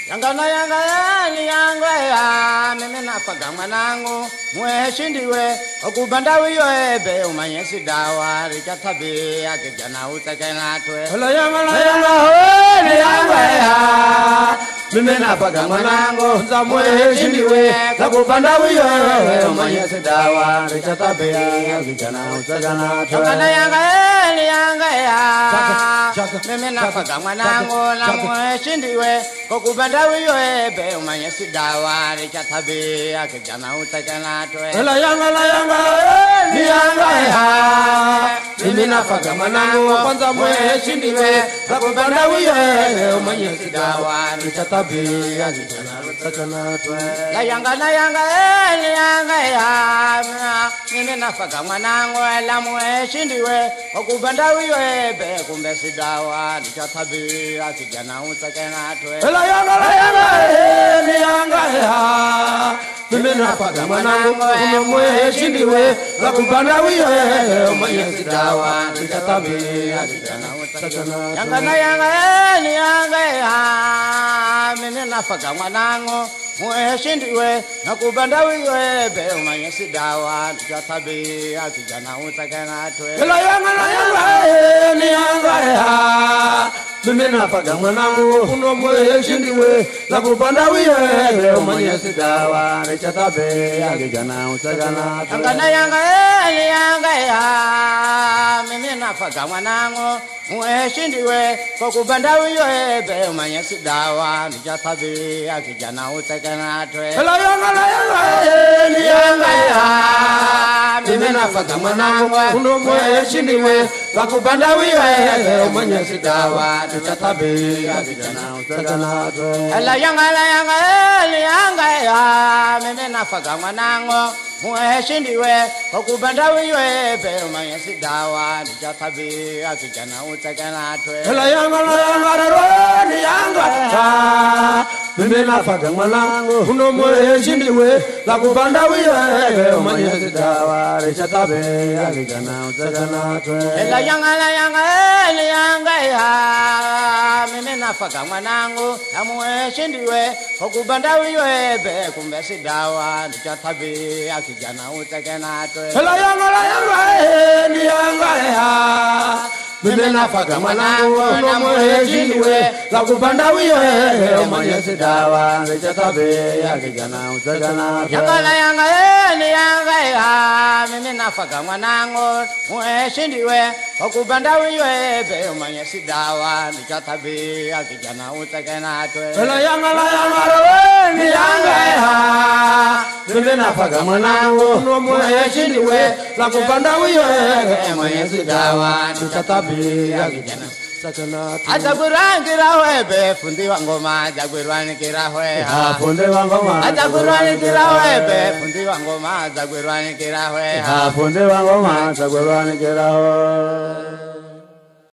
Yanga na yanga ya mimi nafaga mwanangu mweshindiwe okubanda wiyo ebe umanyesi dawa rikatabe akijana utakenatwe Ola yanga ya mimi nafaga mwanangu mweshindiwe okubanda wiyo ebe umanyesi dawa rikatabe akijana utakenatwe Yanga ya mimi nafaga mwanangu mweshindiwe okubanda wiyo ebe umanyesi dawa rikatabe akijana utakenatwe Ola yanga ya mimi nafaga mwanangu kwanza mweshindiwe okubanda wiyo ebe umanyesi dawa rikatabe akijana utakenatwe La yanga ya mimi nafaga mwanangu la mweshindiwe okubanda wiyo ebe kumbe sidawa rikatabe akijana utakenatwe Ola yanga ya mimi nafaga mwanangu mweshindiwe okubanda wiyo ebe umanyesi dawa rikatabe akijana utakenatwe Yanga ya mimi nafaga mwanangu mweshindiwe okubanda wiyo ebe umanyesi dawa rikatabe akijana utakenatwe Ola yanga ya mimi nafaga mwanangu mweshindiwe okubanda wiyo ebe umanyesi dawa rikatabe akijana utakenatwe Yanga ya mimi nafaga mwanangu mweshindiwe okubanda wiyo ebe umanyesi dawa rikatabe akijana utakenatwe Ola yanga ya mimi nafaga mwanangu mweshindiwe okubanda wiyo ebe umanyesi dawa rikatabe akijana utakenatwe La yanga ya mimi nafaga mwanangu mweshindiwe okubanda wiyo ebe umanyesi dawa rikatabe akijana utakenatwe Ola yanga ya mimi nafaga mwanangu mweshindiwe okubanda wiyo ebe umanyesi dawa rikatabe akijana utakenatwe La yanga ya mimi nafaga mwanangu mweshindiwe okubanda wiyo ebe kumbe sidawa rikatabe akijana utakenatwe Ola yanga ya mimi nafaga mwanangu mweshindiwe okubanda wiyo ebe umanyesi dawa rikatabe akijana utakenatwe Yanga ya mimi nafaga mwanangu mweshindiwe okubanda wiyo ebe umanyesi dawa rikatabe akijana utakenatwe Ola yanga ya mimi nafaga mwanangu mweshindiwe okubanda wiyo ebe umanyesi dawa rikatabe akijana utakenatwe Azagurangira webe fundi wa ngoma azagurangira we Funde wangoma azagurangira webe fundi wa ngoma azagurangira we funde wangoma sagwerwanikiraho